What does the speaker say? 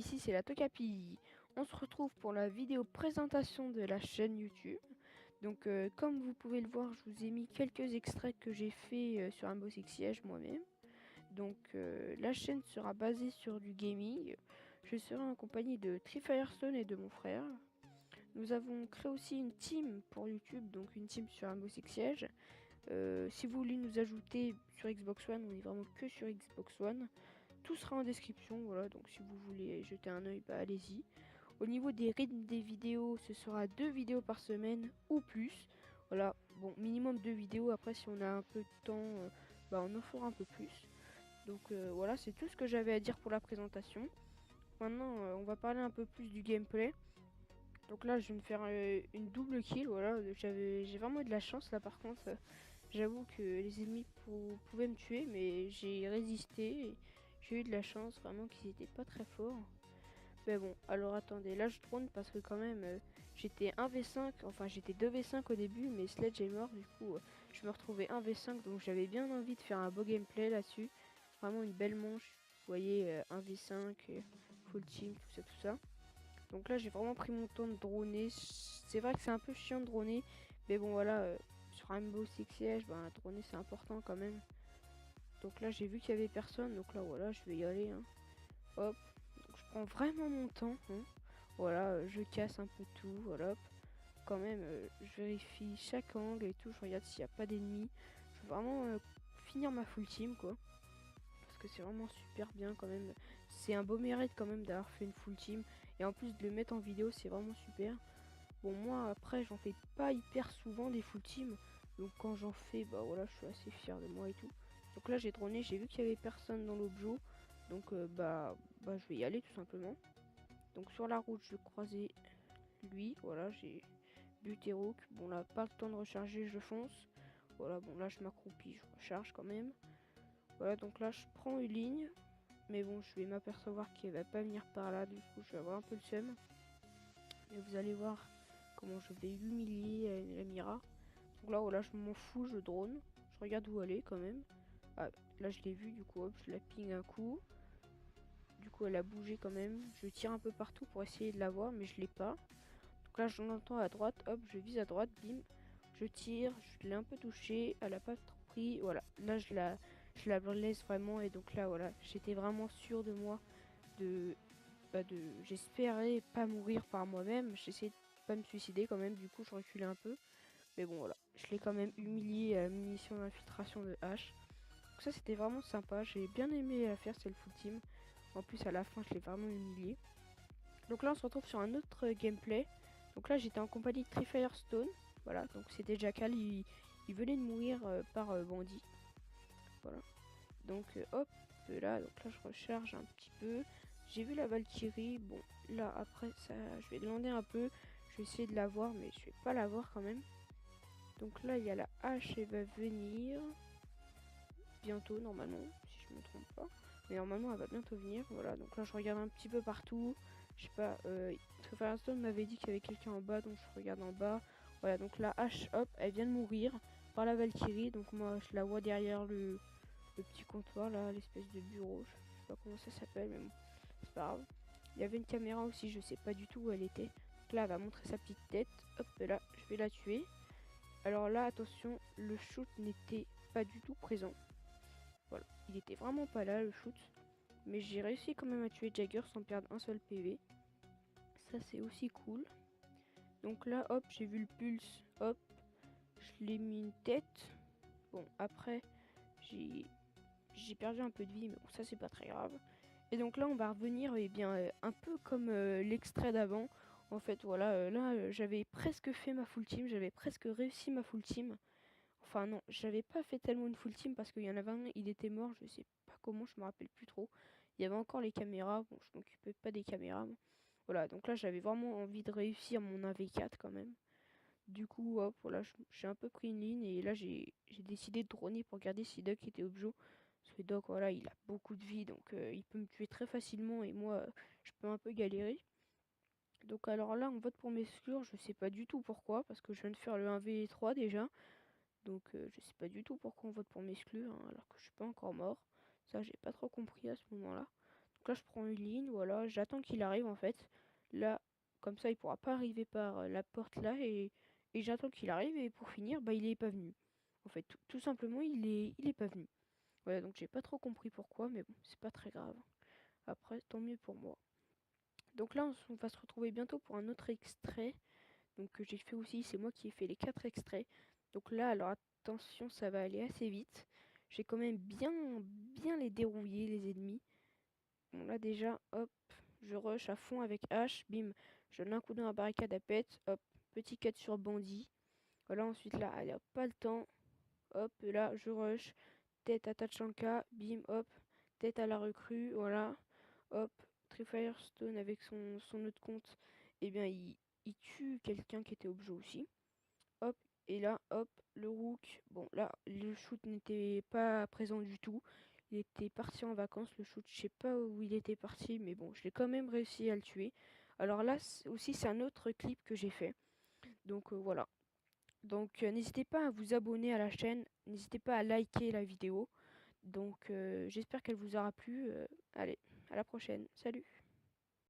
ici c'est la Tokapi. On se retrouve pour la vidéo présentation de la chaîne YouTube. Donc comme vous pouvez le voir, je vous ai mis quelques extraits que j'ai fait sur Rainbow Six Siege moi-même. Donc la chaîne sera basée sur du gaming. Je serai en compagnie de Firestone et de mon frère. Nous avons créé aussi une team pour YouTube, donc une team sur Rainbow Six Siege. Si vous voulez nous ajouter sur Xbox One, on est vraiment que sur Xbox One. Tout sera en description, voilà, donc si vous voulez jeter un oeil, bah allez-y. Au niveau des rythmes des vidéos, ce sera 2 vidéos par semaine ou plus. Voilà, bon, minimum 2 vidéos, après si on a un peu de temps, bah on en fera un peu plus. Donc voilà, c'est tout ce que j'avais à dire pour la présentation. Maintenant, on va parler un peu plus du gameplay. Donc là, je viens de faire une double kill, voilà, j'ai vraiment eu de la chance là par contre. J'avoue que les ennemis pouvaient me tuer, mais j'ai résisté. Et j'ai eu de la chance, vraiment qu'ils étaient pas très forts. Mais bon, alors attendez, là je drone parce que quand même, j'étais 1v5, enfin j'étais 2v5 au début, mais Sledge est mort, du coup je me retrouvais 1v5, donc j'avais bien envie de faire un beau gameplay là-dessus. Vraiment une belle manche, vous voyez, 1v5, full team, tout ça, tout ça. Donc là j'ai vraiment pris mon temps de droner. C'est vrai que c'est un peu chiant de droner, mais bon voilà, sur Rainbow Six Siege, ben, droner c'est important quand même. Donc là j'ai vu qu'il y avait personne, donc là voilà, je vais y aller. Hein. Hop, donc je prends vraiment mon temps. Hein. Voilà, je casse un peu tout, voilà. Quand même, je vérifie chaque angle et tout, je regarde s'il n'y a pas d'ennemis. Je veux vraiment finir ma full team quoi. Parce que c'est vraiment super bien quand même. C'est un beau mérite quand même d'avoir fait une full team. Et en plus de le mettre en vidéo, c'est vraiment super. Bon, moi après, j'en fais pas hyper souvent des full teams. Donc quand j'en fais, bah voilà, je suis assez fier de moi et tout. Donc là, j'ai droné, j'ai vu qu'il y avait personne dans l'objet. Donc je vais y aller tout simplement. Donc sur la route, je croisais lui. Voilà, j'ai buté Rook. Bon là, pas le temps de recharger, je fonce. Voilà, bon là, je m'accroupis, je recharge quand même. Voilà, donc là, je prends une ligne. Mais bon, je vais m'apercevoir qu'il va pas venir par là. Du coup, je vais avoir un peu le seum. Mais vous allez voir comment je vais humilier la Mira. Donc là, voilà, je m'en fous, je drone. Je regarde où elle est quand même. Ah, là, je l'ai vue, du coup, hop, je la ping un coup. Du coup, elle a bougé quand même. Je tire un peu partout pour essayer de la voir, mais je l'ai pas. Donc là, j'en entends à droite. Hop, je vise à droite. Bim. Je tire. Je l'ai un peu touché. Elle a pas trop pris. Voilà. Là, je la laisse vraiment. Et donc là, voilà. J'étais vraiment sûre de moi. J'espérais pas mourir par moi-même. J'essayais de pas me suicider quand même. Du coup, je reculais un peu. Mais bon, voilà. Je l'ai quand même humilié à la munition d'infiltration de H. Donc ça, c'était vraiment sympa. J'ai bien aimé la faire, c'est le full team. En plus, à la fin, je l'ai vraiment humilié. Donc là, on se retrouve sur un autre gameplay. Donc là, j'étais en compagnie de Firestone. Voilà, donc c'était Jackal. Il venait de mourir par bandit. Voilà. Donc hop, là, je recharge un petit peu. J'ai vu la Valkyrie. Bon, là, après, ça, je vais demander un peu. Je vais essayer de la voir, mais je vais pas la voir quand même. Donc là, il y a la hache, elle va venir. Bientôt, normalement, si je me trompe pas. Mais normalement, elle va bientôt venir. Voilà, donc là, je regarde un petit peu partout. Je sais pas, Firestone m'avait dit qu'il y avait quelqu'un en bas, donc je regarde en bas. Voilà, donc la hache, hop, elle vient de mourir par la Valkyrie. Donc moi, je la vois derrière le petit comptoir, là, l'espèce de bureau. Je sais pas comment ça s'appelle, mais bon, c'est pas grave. Il y avait une caméra aussi, je sais pas du tout où elle était. Donc là, elle va montrer sa petite tête. Hop, là, je vais la tuer. Alors là, attention, le shoot n'était pas du tout présent. Voilà, il était vraiment pas là le shoot. Mais j'ai réussi quand même à tuer Jagger sans perdre un seul PV. Ça c'est aussi cool. Donc là hop, j'ai vu le pulse. Hop, je l'ai mis une tête. Bon après, j'ai perdu un peu de vie, mais bon ça c'est pas très grave. Et donc là on va revenir un peu comme l'extrait d'avant. En fait voilà, là j'avais presque fait ma full team. J'avais presque réussi ma full team. Enfin non, j'avais pas fait tellement une full team parce qu'il y en avait un, il était mort, je sais pas comment, je me rappelle plus trop. Il y avait encore les caméras, bon je m'occupais pas des caméras. Bon. Voilà, donc là j'avais vraiment envie de réussir mon 1v4 quand même. Du coup, hop, voilà, j'ai un peu pris une ligne et là j'ai décidé de droner pour regarder si Doc était objo. Parce que Doc, voilà, il a beaucoup de vie, donc il peut me tuer très facilement et moi, je peux un peu galérer. Donc alors là, on vote pour m'exclure, je sais pas du tout pourquoi, parce que je viens de faire le 1v3 déjà. Donc je sais pas du tout pourquoi on vote pour m'exclure, hein, alors que je suis pas encore mort. Ça, j'ai pas trop compris à ce moment-là. Donc là, je prends une ligne, voilà, j'attends qu'il arrive en fait. Là, comme ça, il pourra pas arriver par la porte là et j'attends qu'il arrive et pour finir, bah il est pas venu. En fait, tout simplement, il est pas venu. Voilà, donc j'ai pas trop compris pourquoi, mais bon, c'est pas très grave. Après, tant mieux pour moi. Donc là, on va se retrouver bientôt pour un autre extrait. Donc que j'ai fait aussi, c'est moi qui ai fait les 4 extraits. Donc là, alors attention, ça va aller assez vite. J'ai quand même bien les dérouiller, les ennemis. Bon là déjà, hop, je rush à fond avec H, bim, je donne un coup dans la barricade à pète, hop, petit 4 sur bandit. Voilà, ensuite là, allez hop, pas le temps, hop, là, je rush, tête à Tachanka, bim, hop, tête à la recrue, voilà, hop, Firestone avec son autre compte, et bien il tue quelqu'un qui était objet aussi. Hop, et là, hop, le Rook. Bon, là, le shoot n'était pas présent du tout. Il était parti en vacances, le shoot. Je sais pas où il était parti, mais bon, je l'ai quand même réussi à le tuer. Alors là aussi, c'est un autre clip que j'ai fait. Donc voilà. Donc n'hésitez pas à vous abonner à la chaîne. N'hésitez pas à liker la vidéo. Donc j'espère qu'elle vous aura plu. Allez, à la prochaine. Salut!